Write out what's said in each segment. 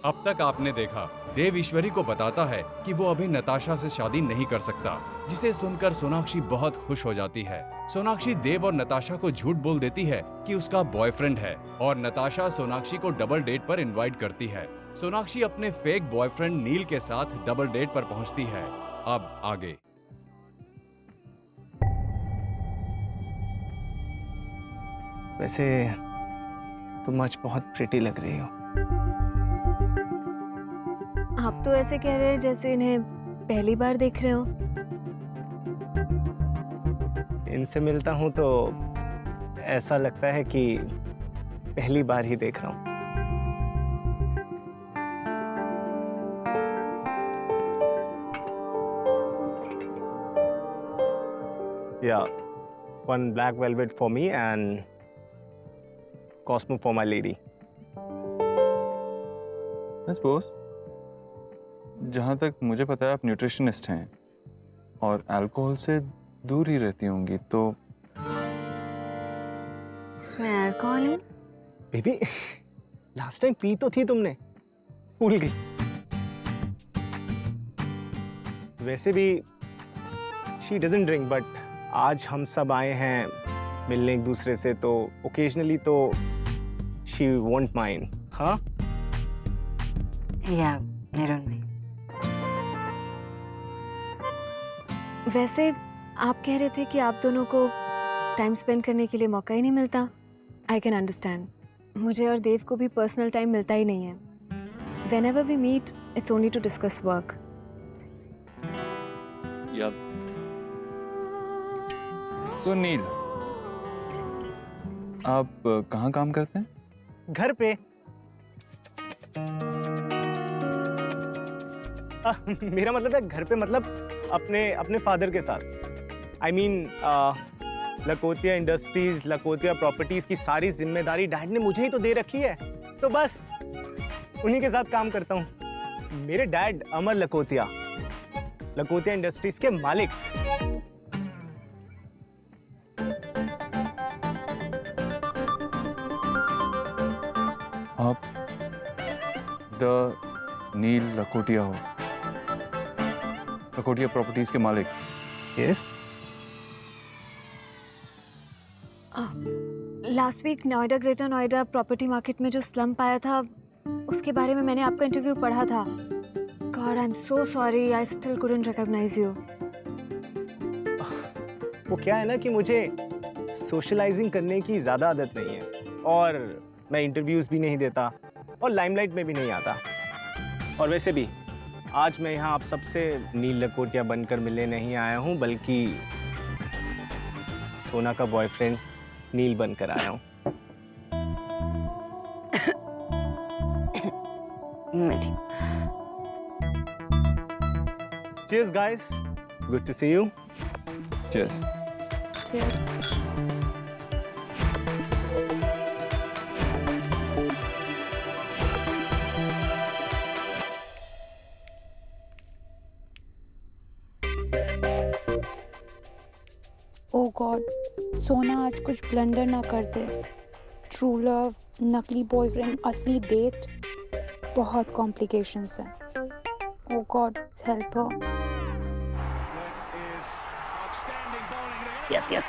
अब तक आपने देखा, देव ईश्वरी को बताता है कि वो अभी नताशा से शादी नहीं कर सकता, जिसे सुनकर सोनाक्षी बहुत खुश हो जाती है। सोनाक्षी देव और नताशा को झूठ बोल देती है कि उसका बॉयफ्रेंड है और नताशा सोनाक्षी को डबल डेट पर इनवाइट करती है। सोनाक्षी अपने फेक बॉयफ्रेंड नील के साथ डबल डेट पर पहुंचती है। अब आगे। वैसे तुम आज बहुत प्रिटी लग रही हो। आप तो ऐसे कह रहे हैं जैसे इन्हें पहली बार देख रहे हो। इनसे मिलता हूँ तो ऐसा लगता है कि पहली बार ही देख रहा हूँ। Yeah, one black velvet for me and Cosmo for my lady. बस बॉस, जहाँ तक मुझे पता है आप न्यूट्रिशनिस्ट हैं और अल्कोहल से दूर ही रहती होंगी, तो इसमें अल्कोहल है? बेबी, लास्ट टाइम पी तो थी तुमने, भूल गई। वैसे भी she doesn't drink, but आज हम सब आए हैं मिलने एक दूसरे से, तो ओकेजनली तो she won't mind, हाँ? या I don't mind. वैसे आप कह रहे थे कि आप दोनों को टाइम स्पेंड करने के लिए मौका ही नहीं मिलता। I can understand. मुझे और देव को भी पर्सनल टाइम मिलता ही नहीं है। Whenever we meet, it's only to discuss work. या सो नील, आप कहाँ काम करते हैं? घर पे। मेरा मतलब है घर पे, मतलब अपने फादर के साथ। आई मीन लकोतिया इंडस्ट्रीज, लकोतिया प्रॉपर्टीज की सारी जिम्मेदारी डैड ने मुझे ही तो दे रखी है, तो बस उन्हीं के साथ काम करता हूँ। मेरे डैड अमर लकोतिया, लकोतिया इंडस्ट्रीज के मालिक। आप द नील लकोटिया हो, लकोटिया प्रॉपर्टीज के मालिक? Yes. Last week Noida, Greater Noida property market में जो स्लम्प आया था, उसके बारे में मैंने आपका इंटरव्यू पढ़ा था। God, I am so sorry, I still couldn't recognise you. वो क्या है ना कि मुझे सोशलाइजिंग करने की ज़्यादा आदत नहीं है, और मैं इंटरव्यूज़ भी नहीं देता और लाइमलाइट में भी नहीं आता। और वैसे भी आज मैं यहाँ आप सबसे नील लकोटिया बनकर मिलने नहीं आया हूँ, बल्कि सोना का बॉयफ्रेंड नील बनकर आया हूँ। Cheers guys, good to see you. Cheers. Oh God, Sona आज कुछ ब्लंडर ना कर दे। ट्रू लव, नकली बॉयफ्रेंड, असली डेट, बहुत कॉम्प्लिकेशंस हैं। Oh God, help her. Yes yes,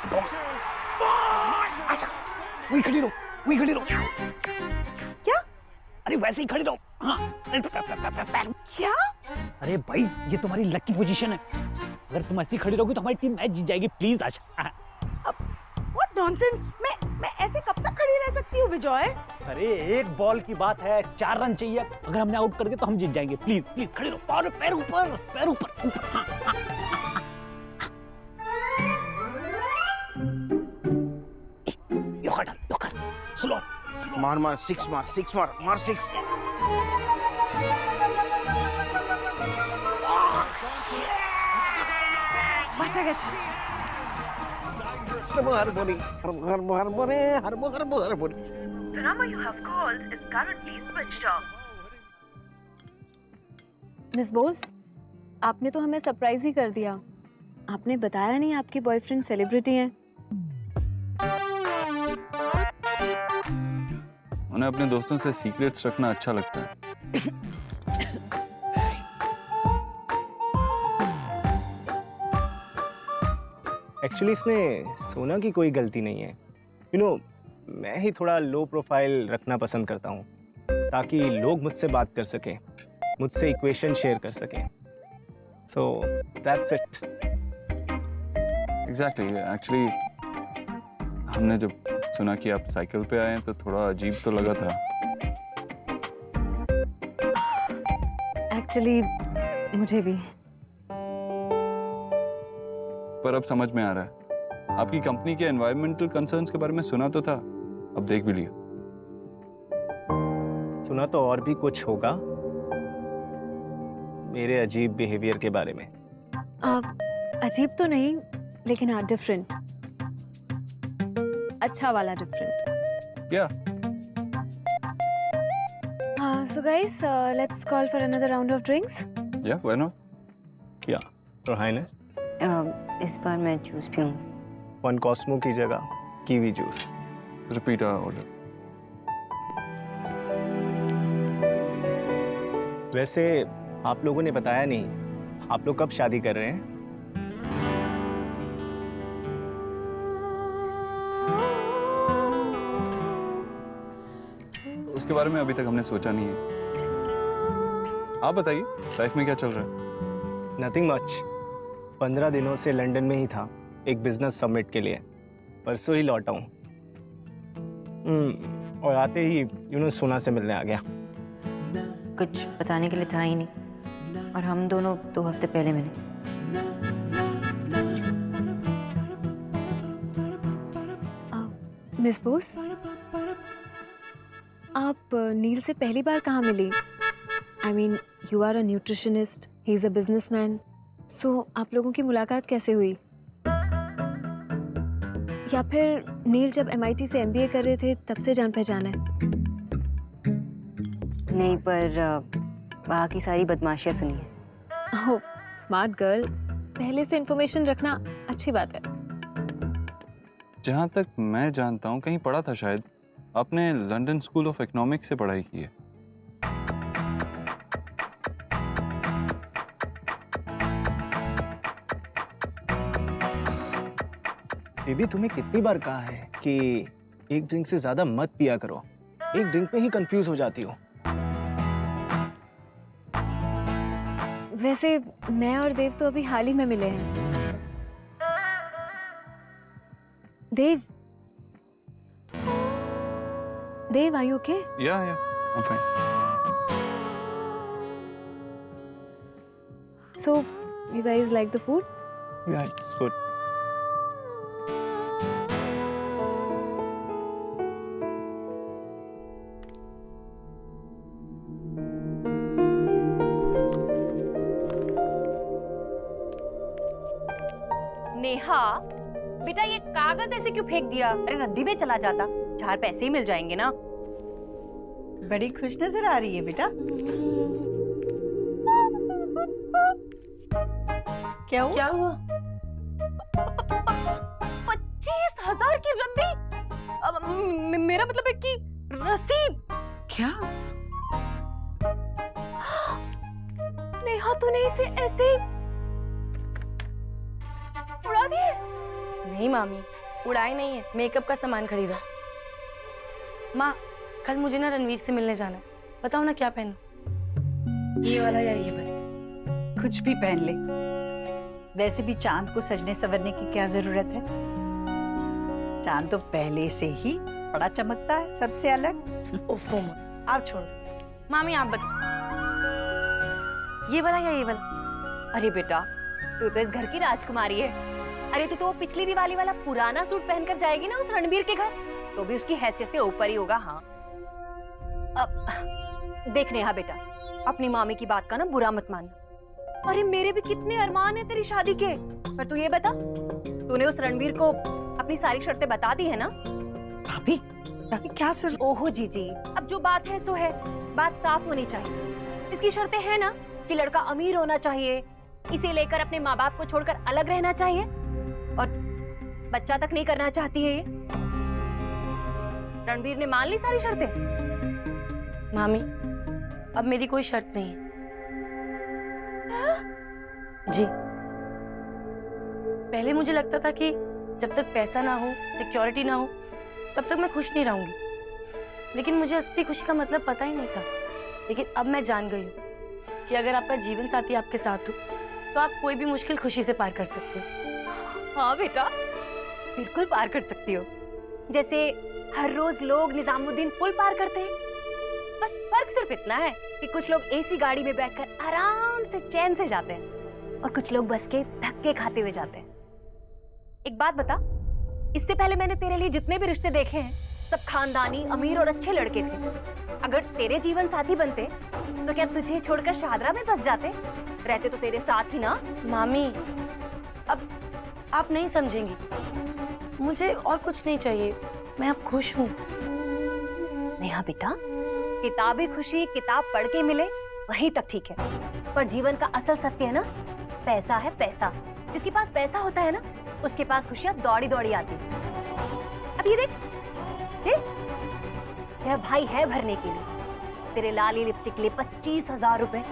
Asha वही खड़ी रहो, वही खड़ी रहो। क्या? अरे वैसे ही खड़ी रहो। हाँ। क्या? अरे भाई, ये तुम्हारी लकी पोजीशन है। अगर तुम ऐसी खड़ी रहोगी तो हमारी टीम मैच जीत जाएगी। Please Asha. What nonsense! मैं ऐसे कब तक खड़ी रह सकती हूँ विजय? अरे एक बॉल की बात है, 4 रन चाहिए। अगर हमने आउट कर दिया तो हम जीत जाएंगे। प्लीज प्लीज खड़े रहो, पैर ऊपर, पैर ऊपर, ऊपर। हाँ, हाँ, हाँ। यो कर, स्लो। मार, सिक्स मार, सिक्स। বাঁচা গেছে। The number you have called is currently switched off. Miss Bose, आपने तो हमें सरप्राइज ही कर दिया। आपने बताया नहीं आपकी बॉयफ्रेंड सेलिब्रिटी हैं। उन्हें अपने दोस्तों से सीक्रेट्स रखना अच्छा लगता है। एक्चुअली इसमें सोना की कोई गलती नहीं है। मैं ही थोड़ा लो प्रोफाइल रखना पसंद करता हूँ ताकि लोग मुझसे बात कर सकें, मुझसे इक्वेशन शेयर कर सकें। So that's it. Exactly, actually हमने जब सुना कि आप साइकिल पे आए हैं तो थोड़ा अजीब तो लगा था। एक्चुअली मुझे भी। पर अब समझ में आ रहा है, आपकी कंपनी के एनवायरमेंटल कंसर्न्स के बारे में सुना तो था, अब देख भी लिया। सुना तो और भी कुछ होगा मेरे अजीब बिहेवियर के बारे में। अजीब तो नहीं, लेकिन हाँ डिफरेंट, अच्छा वाला डिफरेंट। क्या? So guys, let's call for another round of drinks. या व्हाई नॉट? क्या और हाइनेस? इस बार मैं जूस पीऊंगी। वन कॉस्मो की जगह kiwi juice. Repeat our order. वैसे आप लोगों ने बताया नहीं, आप लोग कब शादी कर रहे हैं? उसके बारे में अभी तक हमने सोचा नहीं है। आप बताइए, लाइफ में क्या चल रहा है? Nothing much. 15 दिनों से लंदन में ही था एक बिजनेस समिट के लिए, परसों ही लौटा हूँ। और आते ही सोना से मिलने आ गया। कुछ बताने के लिए था ही नहीं, और हम दोनों 2 हफ्ते पहले मिले। मिस बोस, आप नील से पहली बार कहाँ मिली? I mean, you are a nutritionist, he is a businessman. So, आप लोगों की मुलाकात कैसे हुई? या फिर नील जब MIT से MBA कर रहे थे तब से जान पहचान है? नहीं, पर वहाँ की सारी बदमाशियाँ सुनी है। ओह, स्मार्ट गर्ल। पहले से इन्फॉर्मेशन रखना अच्छी बात है। जहाँ तक मैं जानता हूँ, कहीं पढ़ा था शायद, आपने लंदन स्कूल ऑफ इकोनॉमिक्स से पढ़ाई की है। बेबी, तुम्हें कितनी बार कहा है कि एक ड्रिंक से ज्यादा मत पिया करो, एक ड्रिंक में ही कंफ्यूज हो जाती हो। वैसे मैं और देव तो अभी हाल ही में मिले हैं। देव, are you okay? Yeah, I'm fine. So, you guys like the food? Yeah, it's good. Neha, बेटा ये कागज ऐसे क्यों फेंक दिया? अरे नदी में चला जाता, 4 पैसे ही मिल जाएंगे ना। बड़ी खुश नजर आ रही है बेटा। क्या हुआ? क्या हुआ? 25,000 की रद्दी। अब मेरा मतलब है कि रसीद। क्या? नेहा, तूने इसे ऐसे उड़ा दिए? नहीं मामी, उड़ाई नहीं है, मेकअप का सामान खरीदा। माँ, कल मुझे ना रणवीर से मिलने जाना है, बताओ ना क्या पहनूं? ये वाला या ये वाला? कुछ भी पहन ले। वैसे भी चांद को सजने संवरने की क्या जरूरत है? चांद तो पहले से ही बड़ा चमकता है, सबसे अलग। ओफो माँ, आप छोड़ो। मामी आप बताओ, ये वाला या ये वाला? अरे बेटा, तू तो इस घर की राजकुमारी है। अरे तू तो वो पिछली दिवाली वाला पुराना सूट पहनकर जाएगी ना उस रणबीर के घर, तो भी उसकी हैसियत से ऊपर ही होगा। हाँ, अब देख नेहा बेटा, अपनी मामी की बात का ना बुरा मत मानना। अरे मेरे भी कितने अरमान है तेरी शादी के। पर तू ये बता, तूने उस रणबीर को अपनी सारी शर्तें बता दी है ना? भाभी, भाभी क्या सर? ओहो जीजी, अब जो बात है सो है, बात साफ होनी चाहिए। इसकी शर्तें हैं ना कि लड़का अमीर होना चाहिए, इसे लेकर अपने माँ बाप को छोड़कर अलग रहना चाहिए, और बच्चा तक नहीं करना चाहती है ये। रणबीर ने मान ली सारी शर्तें। मामी, अब मेरी कोई शर्त नहीं है। जी, पहले मुझे लगता था कि जब तक पैसा ना हो, सिक्योरिटी ना हो, तब तक मैं खुश नहीं रहूंगी, लेकिन मुझे असली खुशी का मतलब पता ही नहीं था। लेकिन अब मैं जान गई हूँ कि अगर आपका जीवन साथी आपके साथ हो तो आप कोई भी मुश्किल खुशी से पार कर सकते हो। हाँ बेटा, बिल्कुल पार कर सकती हो। जैसे हर रोज लोग निजामुद्दीन पुल पार करते हैं, बस फर्क सिर्फ इतना है कि कुछ लोग एसी गाड़ी में बैठकर आराम से चैन से जाते हैं और कुछ लोग बस के धक्के खाते हुए जाते हैं। एक बात बता, इससे पहले मैंने तेरे लिए जितने भी रिश्ते देखे हैं सब खानदानी, अमीर और अच्छे लड़के थे। अगर तेरे जीवन साथी बनते तो क्या तुझे छोड़कर शाहदरा में बस जाते? रहते तो तेरे साथ ही ना। मामी, अब आप नहीं समझेंगी, मुझे और कुछ नहीं चाहिए, मैं अब खुश हूँ। नेहा बेटा, किताबी खुशी किताब पढ़ के मिले वहीं तक ठीक है, पर जीवन का असल सत्य है ना, पैसा है पैसा। जिसके पास पैसा होता है ना, उसके पास खुशियां दौड़ी दौड़ी आती है। अब ये देख, तेरा भाई है भरने के लिए तेरे लाली लिपस्टिक के लिए 25,000 रुपए,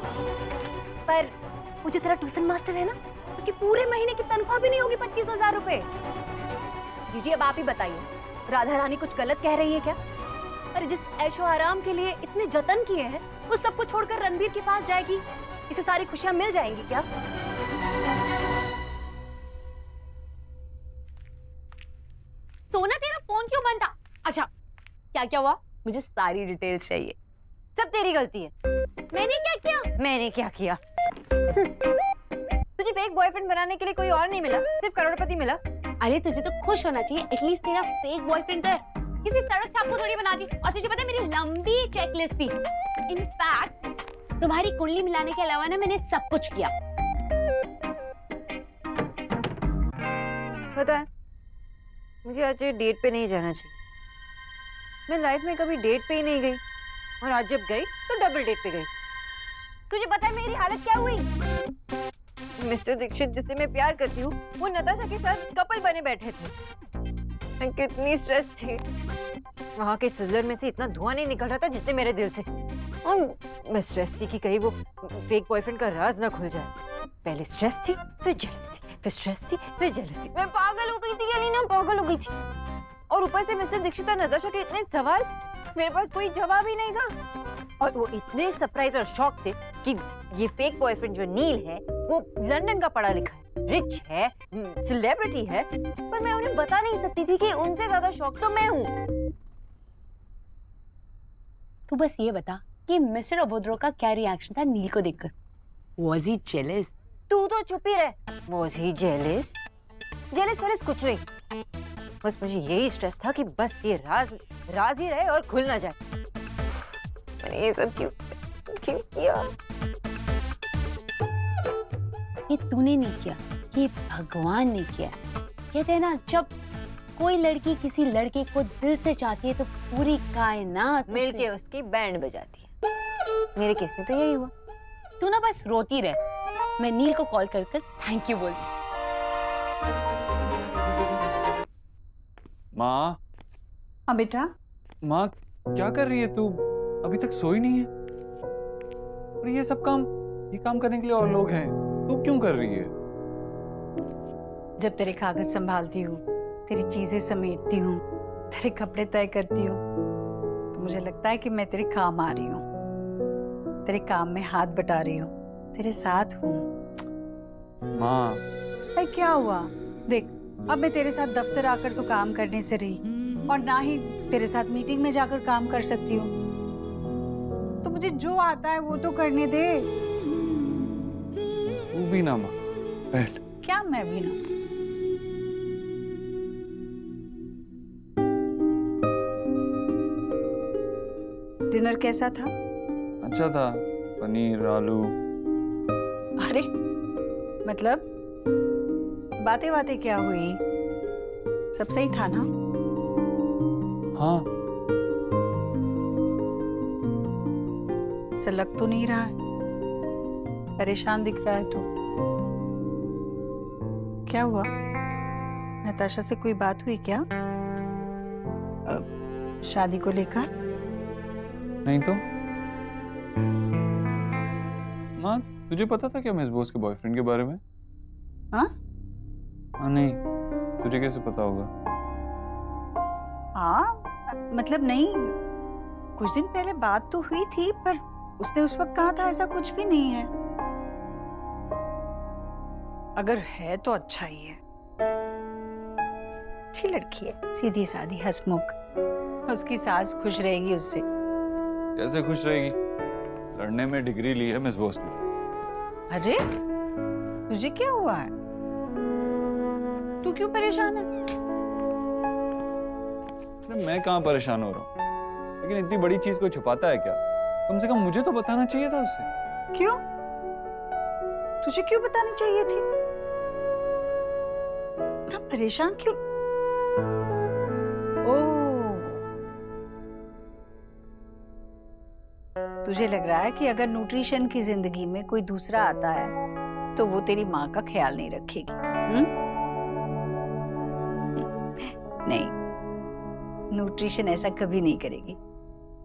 पर वो जो तेरा ट्यूशन मास्टर है ना, उसकी पूरे महीने की तनख्वाह भी नहीं होगी 25,000 रुपए। जीजी अब आप ही बताइए, राधा रानी कुछ गलत कह रही है क्या? अरे जिस ऐशो आराम के लिए इतने जतन किए हैं, वो सब कुछ छोड़कर रणबीर के पास जाएगी, इसे सारी खुशियां मिल जाएंगी क्या? सोना, तेरा फोन क्यों बंद था? अच्छा, क्या क्या हुआ? मुझे सारी डिटेल्स चाहिए। सब तेरी गलती है। मैंने क्या किया? मैंने क्या किया? तुझे फेक बॉयफ्रेंड बनाने के लिए कोई और नहीं मिला, सिर्फ करोड़पति मिला। अरे तुझे तो खुश होना चाहिए, एटलीस्ट तेरा फेक बॉयफ्रेंड तो है। किसी सड़क छाप को थोड़ी बना दी। और तुझे पता है मेरी लंबी चेकलिस्ट थी। इनफैक्ट तुम्हारी कुंडली मिलाने के अलावा ना मैंने सब कुछ किया। पता है, मुझे आज डेट पे नहीं जाना चाहिए। मैं लाइफ में कभी डेट पे ही नहीं गई, और आज जब गई तो डबल डेट पे गई। तुझे पता है मेरी हालत क्या हुई? मिस्टर दीक्षित, जिससे मैं प्यार करती हूँ, वो नताशा के साथ कपल बने बैठे थे। मैं कितनी स्ट्रेस थी। वहाँ के सिजलर में से इतना धुआं नहीं निकल रहा था जितने मेरे दिल से। और मैं स्ट्रेस थी कि कहीं वो फेक बॉयफ्रेंड का राज ना खुल जाए। पहले स्ट्रेस थी, फिर जेलसी, फिर स्ट्रेस थी, फिर जेलसी। मैं पागल हो गई थी, अलीना पागल हो गई थी। और ऊपर से मिस्टर दीक्षित और नताशा के इतने सवाल, मेरे पास कोई जवाब ही नहीं था। और वो इतने सरप्राइज और शॉक थे कि ये फेक बॉयफ्रेंड जो नील है, वो लंदन का पढ़ा लिखा है, रिच है, सेलिब्रिटी है, पर मैं उन्हें बता नहीं सकती थी कि उनसे ज्यादा शॉक तो मैं हूँ। तू बस ये बता कि मिस्टर अबोध्रो का क्या रिएक्शन था नील को देखकर? Was he jealous? तू तो चुप ही रह। Was he jealous? Jealous Wallace कुछ नहीं, बस मुझे यही स्ट्रेस था कि बस ये राज ही रहे और खुल ना जाए। मैंने ये सब क्यों किया? ये तूने नहीं किया, ये भगवान ने किया। कहते हैं ना, जब कोई लड़की किसी लड़के को दिल से चाहती है तो पूरी कायनात मिलके उसकी बैंड बजाती है। मेरे केस में तो यही हुआ। तू ना बस रोती रह, मैं नील को कॉल कर थैंक यू बोलती। माँ। हाँ बेटा। माँ क्या कर रही है तू? अभी तक सोई नहीं है? और ये सब काम, ये काम करने के लिए और लोग हैं, तू क्यों कर रही है? जब तेरे कागज संभालती हूँ, तेरी चीजें समेटती हूँ, तेरे कपड़े तय करती हूँ, तो मुझे लगता है कि मैं तेरे काम आ रही हूँ, तेरे काम में हाथ बटा रही हूँ, तेरे साथ हूँ। माँ। अरे क्या हुआ? देख, अब मैं तेरे साथ दफ्तर आकर तो काम करने से रही, और ना ही तेरे साथ मीटिंग में जाकर काम कर सकती हूँ। तो मुझे जो आता है वो तो करने दे। तू भी ना माँ, बैठ। क्या मैं भी ना? डिनर कैसा था? अच्छा था, पनीर, आलू। अरे मतलब बातें बातें क्या हुई? सब सही था ना? हाँ। ऐसा लग तो नहीं रहा है, परेशान दिख रहा है तो। क्या हुआ? नताशा से कोई बात हुई क्या? शादी को लेकर? नहीं तो माँ, तुझे पता था क्या मिस बोस के बॉयफ्रेंड के बारे में? हाँ? हाँ नहीं, तुझे कैसे पता होगा? हाँ मतलब नहीं, कुछ दिन पहले बात तो हुई थी, पर उसने उस वक्त कहा था ऐसा कुछ भी नहीं है। अगर है तो अच्छा ही है। अच्छी लड़की है, सीधी सादी, हंसमुख। उसकी सास खुश रहेगी उससे। कैसे खुश रहेगी? लड़ने में डिग्री ली है मिस बोस ने। अरे तुझे क्या हुआ है? तू क्यों परेशान है? अरे मैं कहाँ परेशान हो रहा हूँ, लेकिन इतनी बड़ी चीज को छुपाता है क्या? कम से कम मुझे तो बताना चाहिए था उससे। क्यों? तुझे क्यों बतानी चाहिए थी? इतना परेशान क्यों? तुझे लग रहा है कि अगर न्यूट्रिशन की जिंदगी में कोई दूसरा आता है तो वो तेरी माँ का ख्याल नहीं रखेगी। नहीं, न्यूट्रिशन ऐसा कभी नहीं करेगी।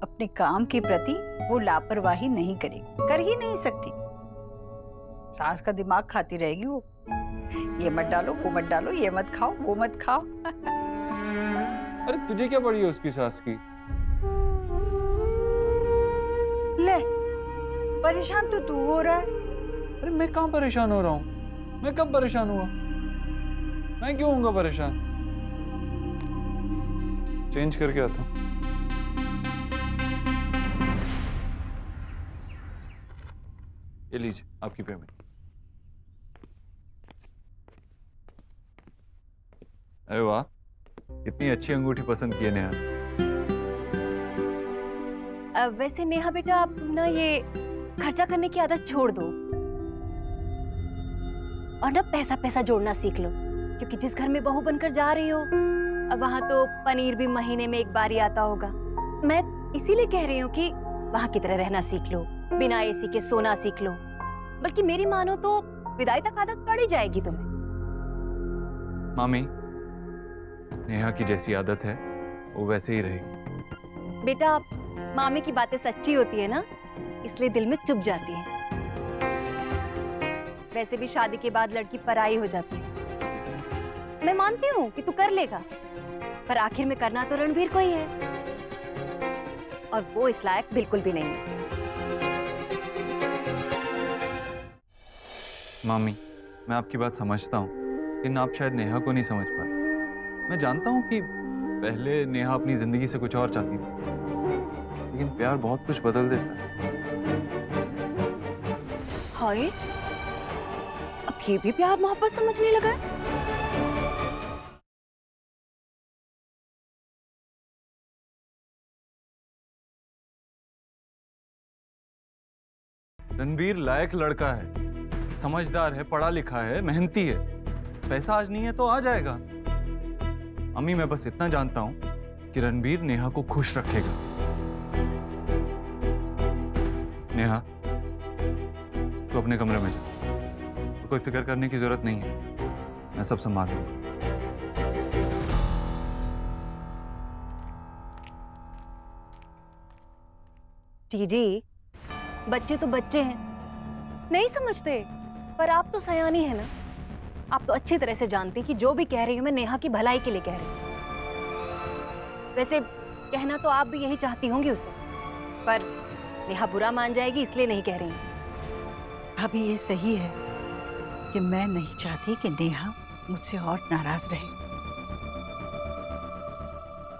अपने काम के प्रति वो लापरवाही नहीं करेगी, कर ही नहीं सकती। सास का दिमाग खाती रहेगी वो। ये मत डालो, वो मत डालो, ये मत खाओ, वो मत खाओ। अरे तुझे क्या पड़ी है उसकी सास की? ले, परेशान तो तू हो रहा है। अरे मैं कहाँ परेशान हो रहा हूँ? मैं कब परेशान हुआ? मैं क्यों होऊंगा परेशान? चेंज करके आता हूँ। ये लीजिए आपकी पेमेंट। अरे वाह, इतनी अच्छी अंगूठी पसंद की है नेहा। वैसे नेहा बेटा, आप ना ये खर्चा करने की आदत छोड़ दो और ना पैसा पैसा जोड़ना सीख लो, क्योंकि जिस घर में बहू बनकर जा रही हो अब वहां तो पनीर भी महीने में एक बार ही आता होगा। मैं इसीलिए कह रही हूँ कि वहां की तरह रहना सीख लो, बिना एसी के सोना सीख लो। बल्कि मेरी मानो तो विदाई तक आदत पड़ ही जाएगी तुम्हें। मामी, नेहा की जैसी आदत है वो वैसे ही रहेगी। बेटा, मामी की बातें सच्ची होती है ना, इसलिए दिल में चुभ जाती है। वैसे भी शादी के बाद लड़की पराई हो जाती है। मैं मानती हूँ कि तू कर लेगा, पर आखिर में करना तो रणबीर को ही है, और वो इस लायक बिल्कुल भी नहीं है। मामी, मैं आपकी बात समझता हूँ, लेकिन आप शायद नेहा को नहीं समझ पाए। मैं जानता हूँ कि पहले नेहा अपनी जिंदगी से कुछ और चाहती थी, लेकिन प्यार बहुत कुछ बदल देता है। हाय, अब ये भी प्यार मोहब्बत समझने लगा है। रणबीर लायक लड़का है, समझदार है, पढ़ा लिखा है, मेहनती है। पैसा आज नहीं है तो आ जाएगा। अम्मी, मैं बस इतना जानता हूं कि रणबीर नेहा को खुश रखेगा। नेहा, तू अपने कमरे में जा, तो कोई फिक्र करने की जरूरत नहीं है, मैं सब संभाल लूंगा। जी, बच्चे तो बच्चे हैं, नहीं समझते, पर आप तो सयानी है ना। आप तो अच्छी तरह से जानती कि जो भी कह रही हूँ मैं नेहा की भलाई के लिए कह रही हूँ। वैसे कहना तो आप भी यही चाहती होंगी उसे, पर नेहा बुरा मान जाएगी इसलिए नहीं कह रही हूँ। अभी ये सही है कि मैं नहीं चाहती कि नेहा मुझसे और नाराज रहे,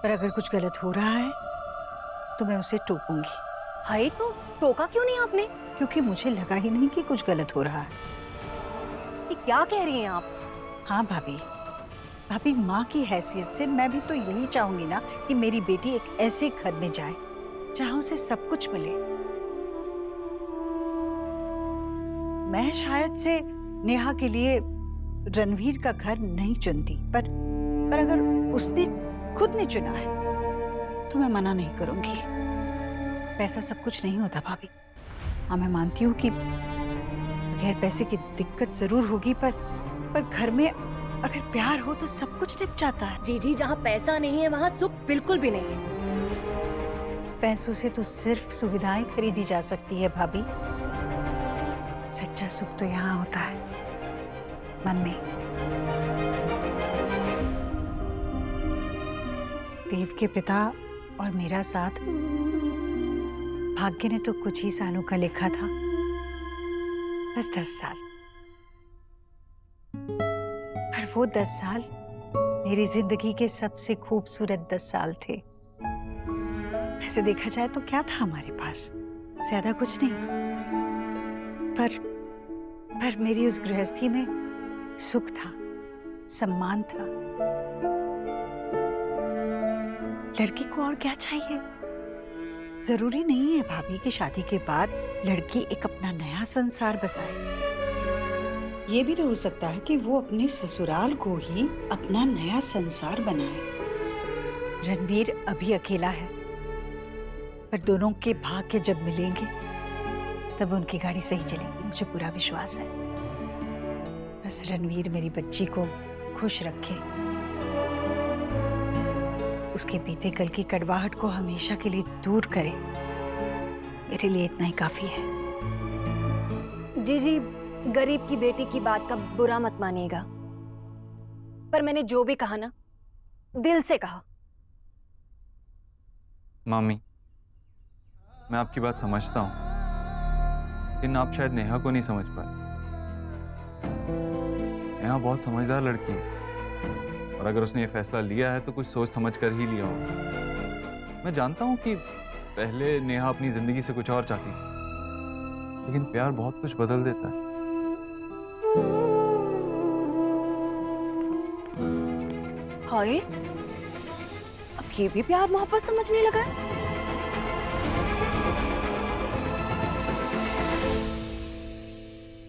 पर अगर कुछ गलत हो रहा है तो मैं उसे टोकूंगी। हाय, तो टोका क्यों नहीं आपने? क्योंकि मुझे लगा ही नहीं कि कुछ गलत हो रहा है। ये क्या कह रही हैं आप? हाँ भाभी, माँ की हैसियत से मैं भी तो यही चाहूंगी ना कि मेरी बेटी एक ऐसे घर में जाए जहां उसे सब कुछ मिले। मैं शायद से नेहा के लिए रणवीर का घर नहीं चुनती, पर अगर उसने खुद ने चुना है तो मैं मना नहीं करूंगी। पैसा सब कुछ नहीं होता भाभी। हाँ, मैं मानती हूँ कि बगैर पैसे की दिक्कत जरूर होगी, पर घर में अगर प्यार हो तो सब कुछ निप जाता है। जी, जहाँ पैसा नहीं है वहाँ सुख बिल्कुल भी नहीं है। पैसों से तो सिर्फ सुविधाएं खरीदी जा सकती है भाभी। सच्चा सुख तो यहाँ होता है, मन में। देव के पिता और मेरा साथ भाग्य ने तो कुछ ही सालों का लिखा था, बस 10 साल। पर वो 10 साल मेरी जिंदगी के सबसे खूबसूरत 10 साल थे। वैसे देखा जाए तो क्या था हमारे पास, ज्यादा कुछ नहीं, पर मेरी उस गृहस्थी में सुख था, सम्मान था। लड़की को और क्या चाहिए? जरूरी नहीं है भाभी कि शादी के बाद लड़की एक अपना नया संसार बसाए। ये भी तो हो सकता है कि वो अपने ससुराल को ही अपना नया संसार बनाए। रणवीर अभी अकेला है, पर दोनों के भाग्य जब मिलेंगे तब उनकी गाड़ी सही चलेगी, मुझे पूरा विश्वास है। बस रणवीर मेरी बच्ची को खुश रखे, उसके बीते कल की कड़वाहट को हमेशा के लिए दूर करे, मेरे लिए इतना ही काफी है। जी, गरीब की बेटी की बात का बुरा मत मानिएगा, पर मैंने जो भी कहा ना, दिल से कहा। मामी, मैं आपकी बात समझता हूँ, लेकिन आप शायद नेहा को नहीं समझ पाए। नेहा बहुत समझदार लड़की है, और अगर उसने ये फैसला लिया है तो कुछ सोच समझ कर ही लिया होगा। मैं जानता हूँ कि पहले नेहा अपनी जिंदगी से कुछ और चाहती थी, लेकिन प्यार बहुत कुछ बदल देता है। हाय, अब ये भी प्यार मोहब्बत समझने लगा है।